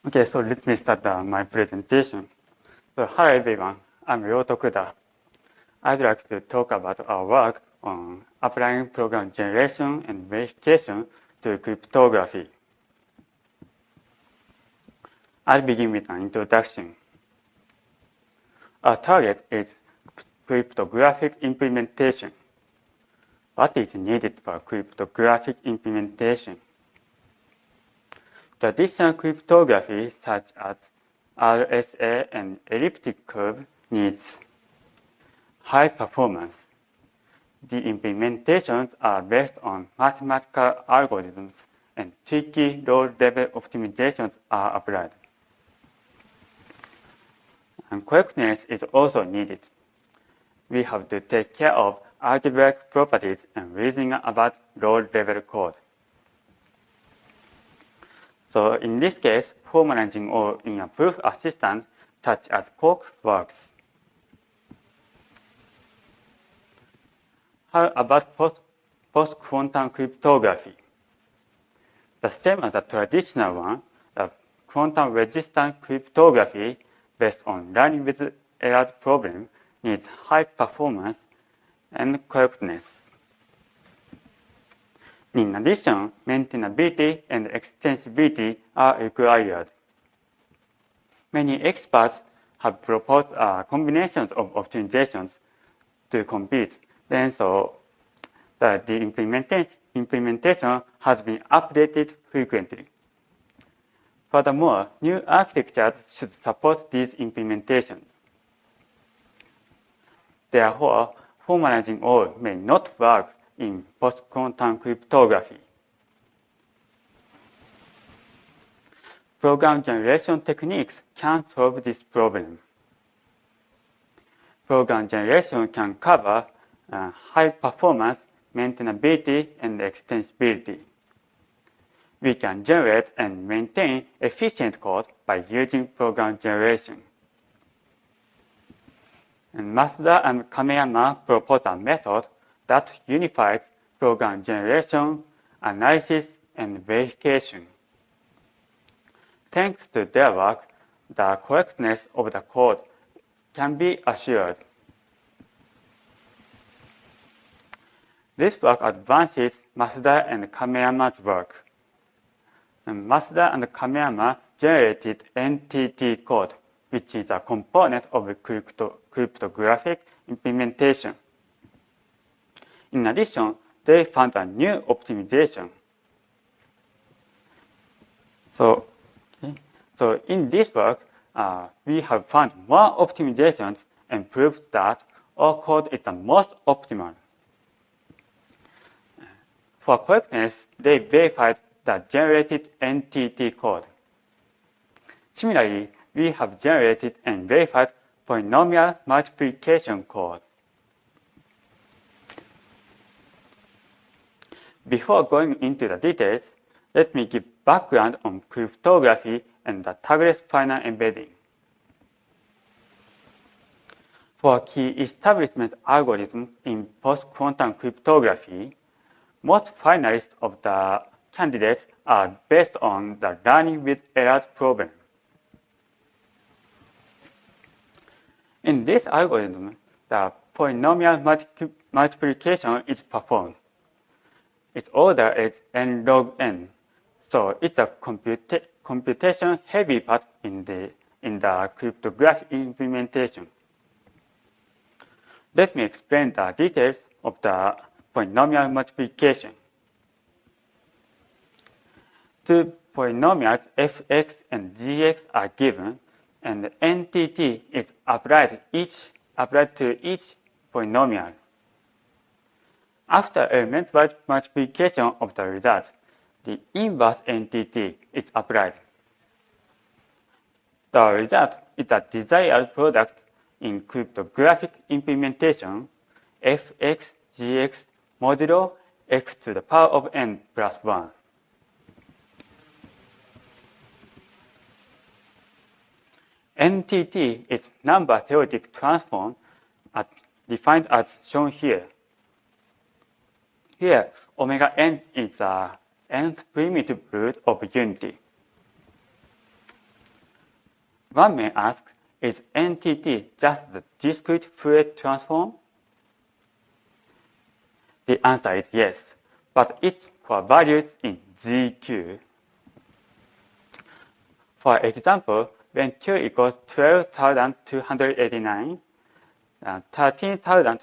Okay, so let me start my presentation. So, hello everyone, I'm Tokuda. I'd like to talk about our work on applying program generation and verification to cryptography. I'll begin with an introduction. Our target is cryptographic implementation. What is needed for cryptographic implementation? Traditional cryptography, such as RSA and elliptic curve, needs high performance. The implementations are based on mathematical algorithms, and tricky low-level optimizations are applied. And correctness is also needed. We have to take care of algebraic properties and reasoning about low-level code. So in this case, formalizing all in a proof assistant such as Cork works. How about post-quantum cryptography? The same as the traditional one, the quantum-resistant cryptography based on learning with errors problem needs high performance and correctness. In addition, maintainability and extensibility are required. Many experts have proposed combinations of optimizations to compete. Then, so the implementation has been updated frequently. Furthermore, new architectures should support these implementations. Therefore, formalizing all may not work in post-quantum cryptography. Program generation techniques can solve this problem. Program generation can cover high performance, maintainability, and extensibility. We can generate and maintain efficient code by using program generation. And Masuda and Kameyama proposed a method that unifies program generation, analysis, and verification. Thanks to their work, the correctness of the code can be assured. This work advances Masuda and Kameyama's work. And Masuda and Kameyama generated NTT code, which is a component of a cryptographic implementation. In addition, they found a new optimization. So in this work, we have found more optimizations and proved that our code is the most optimal. For correctness, they verified the generated NTT code. Similarly, we have generated and verified polynomial multiplication code. Before going into the details, let me give background on cryptography and the tagless final embedding. For key establishment algorithms in post-quantum cryptography, most finalists of the candidates are based on the learning with errors problem. In this algorithm, the polynomial multiplication is performed. Its order is n log n, so it's a computation-heavy part in the cryptographic implementation. Let me explain the details of the polynomial multiplication. Two polynomials fx and gx are given, and NTT is applied to each polynomial. After element-wise multiplication of the result, the inverse NTT is applied. The result is a desired product in cryptographic implementation fx gx modulo x to the power of n plus 1. NTT is number-theoretic transform defined as shown here. Here, omega n is the nth primitive root of unity. One may ask, is NTT just the discrete Fourier transform? The answer is yes, but it's for values in ZQ. For example, when Q equals 12,289, 13,000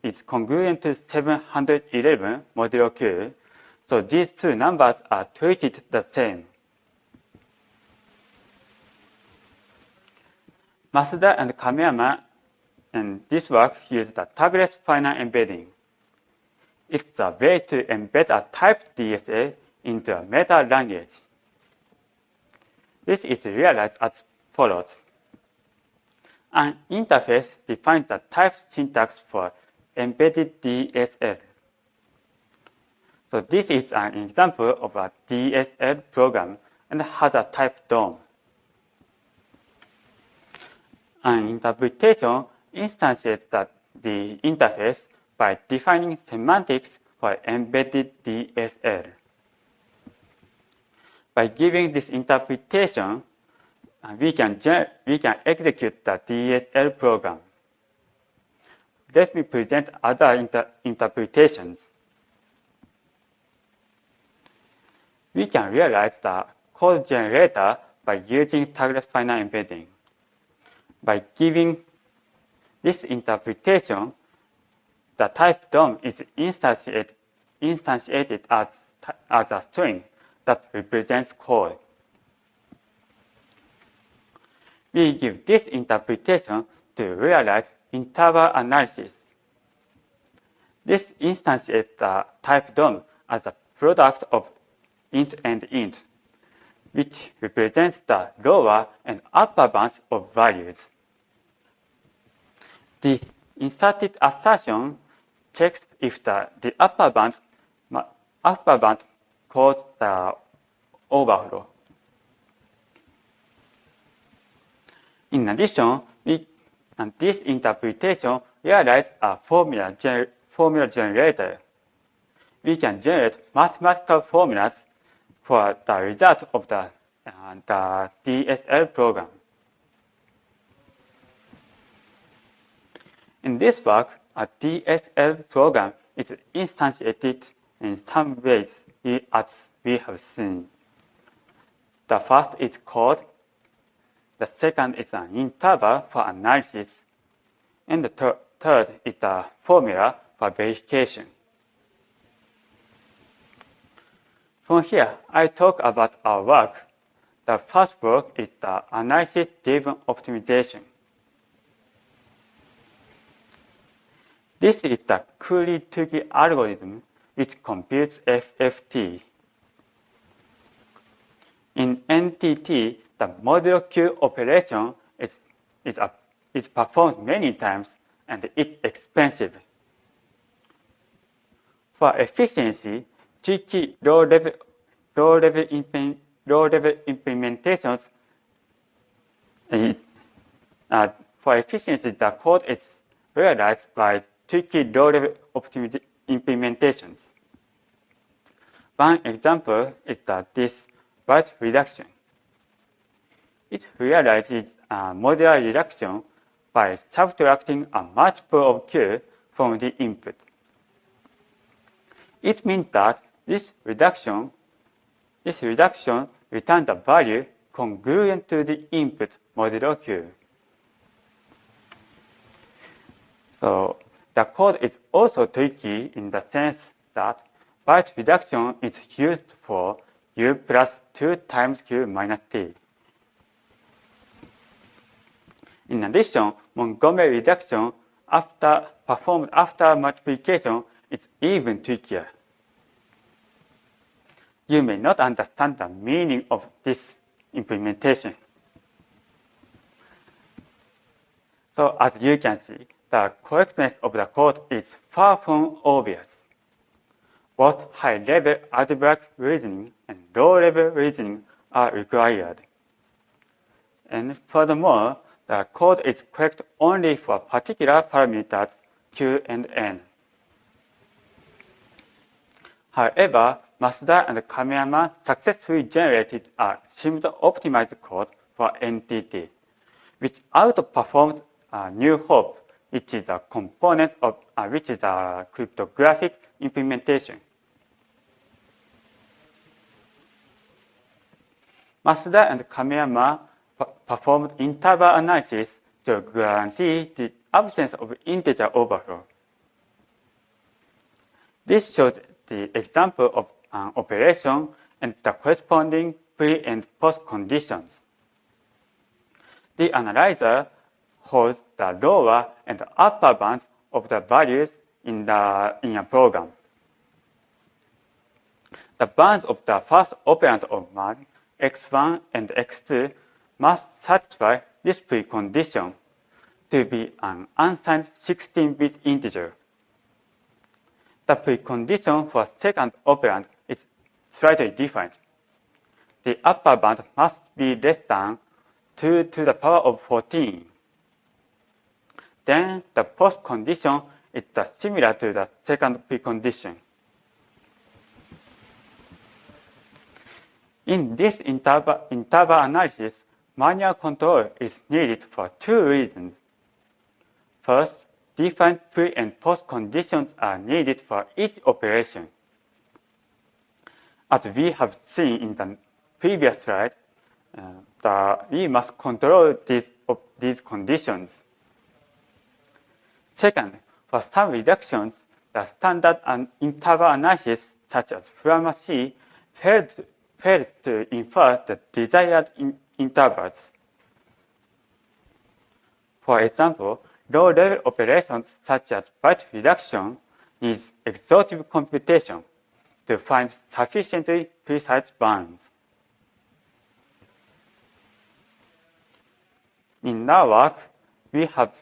is congruent to 711 modulo Q, so these two numbers are treated the same. Masuda and Kameyama and this work use the tabless finite embedding. It's a way to embed a typed DSL into a meta language. This is realized as follows. An interface defines the type syntax for embedded DSL. So this is an example of a DSL program and has a type DOM. An interpretation instantiates the interface by defining semantics for embedded DSL. By giving this interpretation, we can execute the DSL program. Let me present other interpretations. We can realize the code generator by using tagless finite embedding. By giving this interpretation, the type DOM is instantiated as a string that represents code. We give this interpretation to realize interval analysis. This instantiates the type DOM as a product of int and int, which represents the lower and upper bounds of values. The inserted assertion checks if the upper bound causes the overflow. In addition, this interpretation realizes a formula generator. We can generate mathematical formulas for the result of the DSL program. In this work, a DSL program is instantiated in some ways as we have seen. The first is code, the second is an interval for analysis, and the third is the formula for verification. From here, I talk about our work. The first work is the analysis-driven optimization. This is the Curie-Tukey algorithm which computes FFT. In NTT, the modulo Q operation is performed many times and it's expensive. For efficiency, tricky low-level implementations for efficiency, the code is realized by tricky low-level implementations. One example is this byte reduction. It realizes modular reduction by subtracting a multiple of Q from the input. It means that this reduction returns a value congruent to the input modulo Q. So the code is also tricky in the sense that byte reduction is used for U plus 2 times Q minus T. In addition, Montgomery reduction performed after multiplication is even trickier. You may not understand the meaning of this implementation. So as you can see, the correctness of the code is far from obvious. Both high-level algebraic reasoning and low-level reasoning are required. And furthermore, the code is correct only for particular parameters Q and N. However, Masuda and Kameyama successfully generated a shimmed optimized code for NTT which outperforms New Hope, which is a component of which is a cryptographic implementation. Masuda and Kameyama performed interval analysis to guarantee the absence of integer overflow. This shows the example of an operation and the corresponding pre- and post conditions. The analyzer holds the lower and upper bounds of the values in a program. The bounds of the first operand of mod x1 and x2 must satisfy this precondition to be an unsigned 16-bit integer. The precondition for second operand is slightly different. The upper bound must be less than 2 to the power of 14. Then the post condition is similar to the second precondition. In this interval analysis, manual control is needed for two reasons. First, different pre- and post conditions are needed for each operation. As we have seen in the previous slide, we must control these conditions. Second, for some reductions, the standard interval analysis, such as Flamasi, failed to infer the desired intervals. For example, low-level operations such as byte reduction needs exhaustive computation to find sufficiently precise bounds. In our work, we have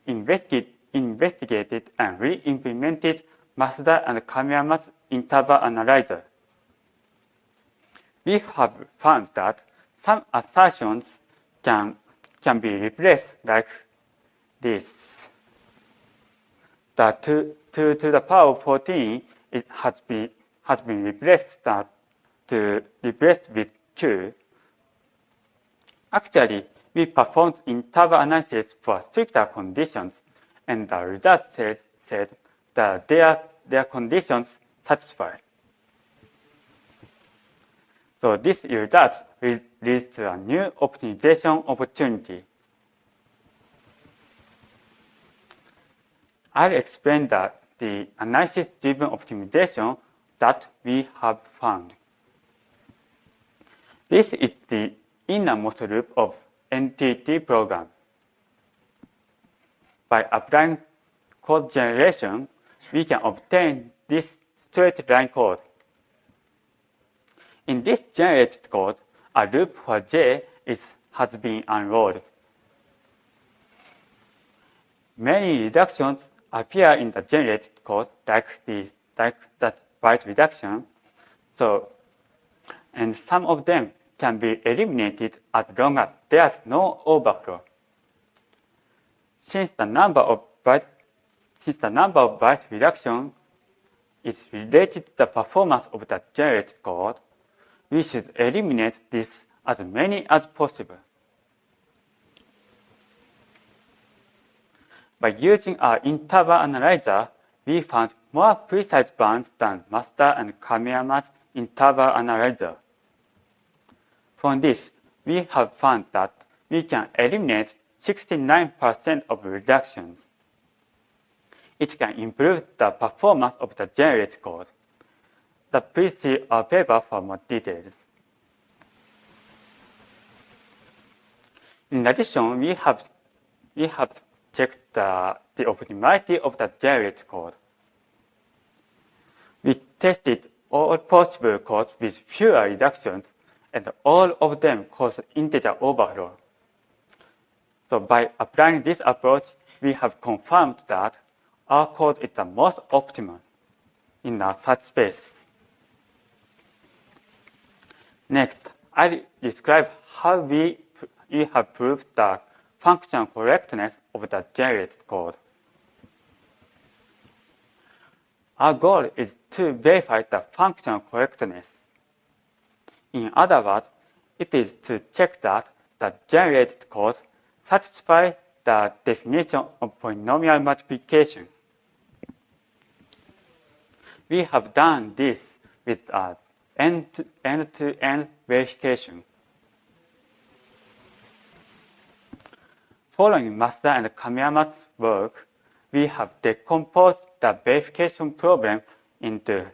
investigated and re-implemented Masuda and Kameyama's interval analyzer. We have found that some assertions can be replaced like this. The 2 to the power of 14 has been replaced with 2. Actually, we performed interval analysis for stricter conditions, and the result said that their conditions satisfy. So this result leads to a new optimization opportunity. I'll explain the analysis-driven optimization that we have found. This is the innermost loop of NTT program. By applying code generation, we can obtain this straight line code. In this generated code, a loop for j has been unrolled. Many reductions appear in the generated code, like that byte reduction. And some of them can be eliminated as long as there's no overflow. Since the number of byte reduction is related to the performance of the generated code, we should eliminate this as many as possible. By using our interval analyzer, we found more precise bounds than Masuda and Kameyama's interval analyzer. From this, we have found that we can eliminate 69% of reductions. It can improve the performance of the generated code. Please see our paper for more details. In addition, we have checked the optimality of the generated code. We tested all possible codes with fewer reductions, and all of them cause integer overflow. So by applying this approach, we have confirmed that our code is the most optimal in such space. Next, I'll describe how we have proved the functional correctness of the generated code. Our goal is to verify the functional correctness. In other words, it is to check that the generated code satisfy the definition of polynomial multiplication. We have done this with end-to-end verification. Following Masuda and Kameyama's work, we have decomposed the verification problem into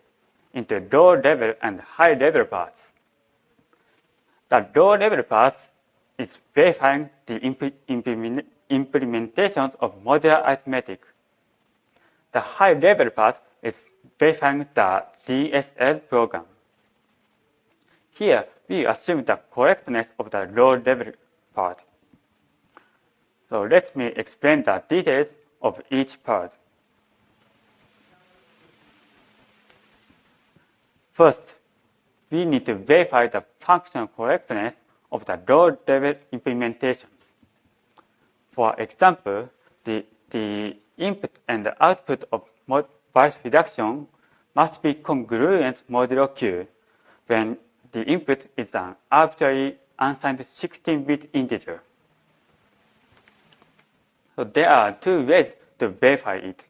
low-level and high-level parts. The low-level parts is verifying the implementations of modular arithmetic. The high-level part is verifying the DSL program. Here, we assume the correctness of the low-level part. So let me explain the details of each part. First, we need to verify the functional correctness of the low-level implementations. For example, the input and the output of byte reduction must be congruent modulo Q when the input is an arbitrary unsigned 16-bit integer. So there are two ways to verify it.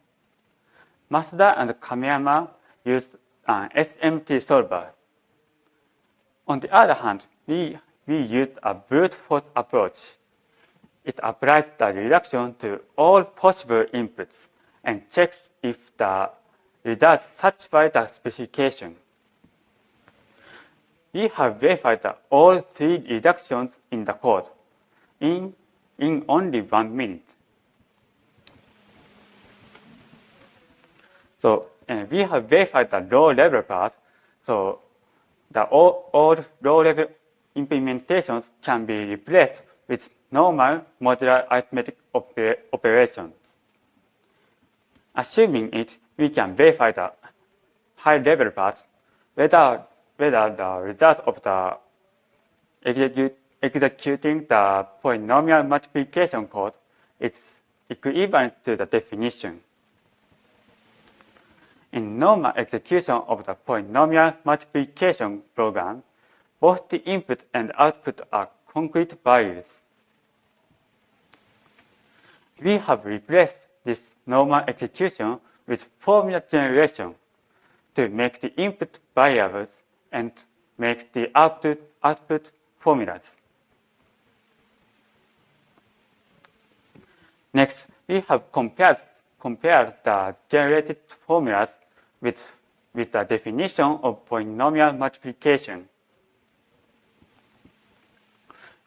Masuda and Kameyama used an SMT solver. On the other hand, we used a brute force approach. It applies the reduction to all possible inputs and checks if the results satisfy the specification. We have verified all three reductions in the code in only 1 minute. So we have verified the low-level part, so all low-level implementations can be replaced with normal modular arithmetic operations. Assuming it, we can verify the high-level part, whether the result of the executing the polynomial multiplication code is equivalent to the definition. In normal execution of the polynomial multiplication program, both the input and output are concrete values. We have replaced this normal execution with formula generation to make the input variables and make the output formulas. Next, we have compared the generated formulas with the definition of polynomial multiplication.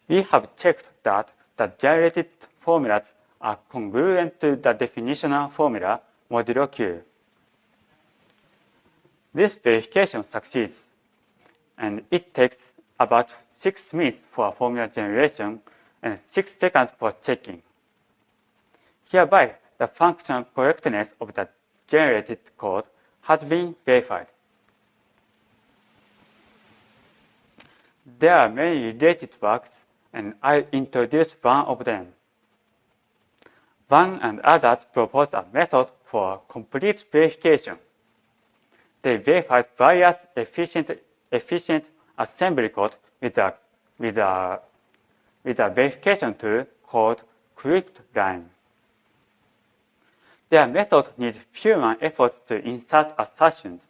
We have checked that the generated formulas are congruent to the definitional formula modulo Q. This verification succeeds, and it takes about 6 minutes for formula generation and 6 seconds for checking. Hereby, the functional correctness of the generated code has been verified. There are many related works, and I introduce one of them. One and others propose a method for complete verification. They verified various efficient assembly code with a verification tool called cryptography. Their method needs human effort to insert assertions,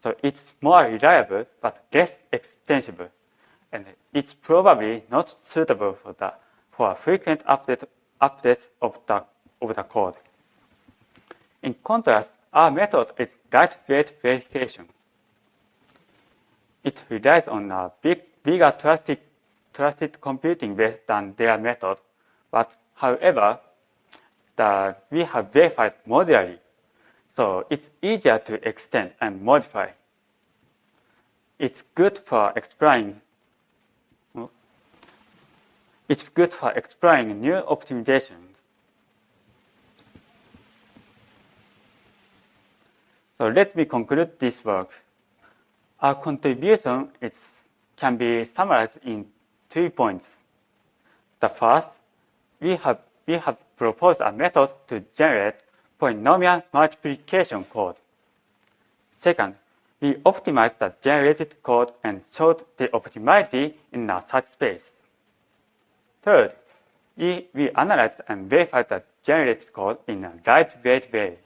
so it's more reliable but less extensible, and it's probably not suitable for frequent updates of the code. In contrast, our method is lightweight verification. It relies on a bigger trusted computing base than their method, but however, we have verified modularly, so it's easier to extend and modify. It's good for exploring new optimizations. So let me conclude this work. Our contribution can be summarized in 3 points. The first, we have proposed a method to generate polynomial multiplication code. Second, we optimized the generated code and showed the optimality in a search space. Third, we analyze and verify the generated code in a lightweight way.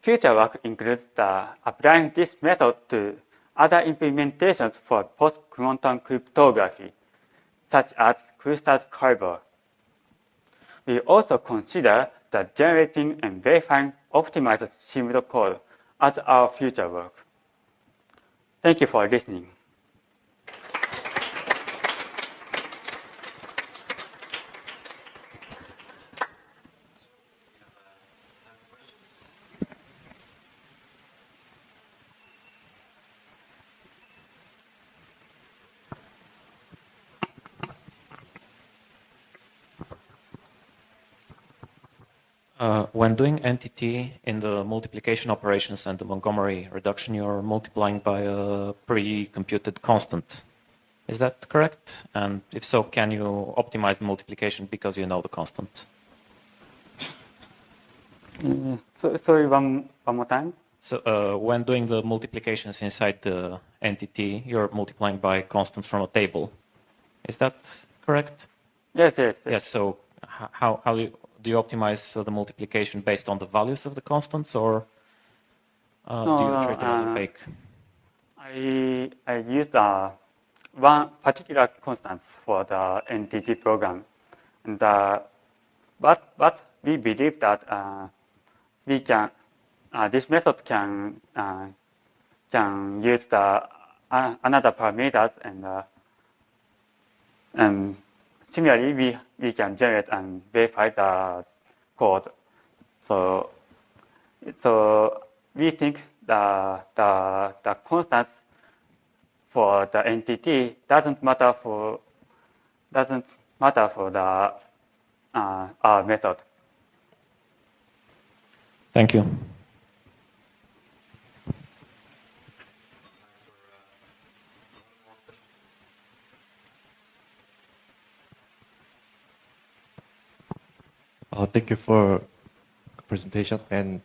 Future work includes applying this method to other implementations for post-quantum cryptography, such as crystal Kyber. We also consider generating and verifying optimized shimmed code as our future work. Thank you for listening. When doing NTT in the multiplication operations and the Montgomery reduction, you're multiplying by a pre-computed constant. Is that correct? And if so, can you optimize the multiplication because you know the constant? Sorry, one more time. So when doing the multiplications inside the entity, you're multiplying by constants from a table. Is that correct? Yes. Yes. So how do you optimize the multiplication based on the values of the constants, or do you treat them as opaque? I used one particular constant for the NTT program, and but we believe that we can this method can use another parameters, and similarly we can generate and verify the code. So we think the constants for the entity doesn't matter for the our method. Thank you. Thank you for the presentation. And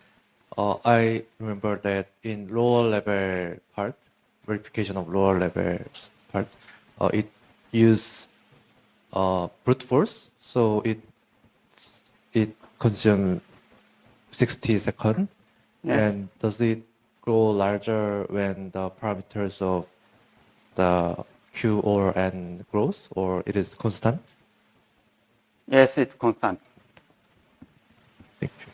I remember that in lower level part, verification of lower levels part, it use brute force, so it consumes 60 seconds. Yes. And does it grow larger when the parameters of the Q or N grows, or it is constant? Yes, it's constant. Thank you.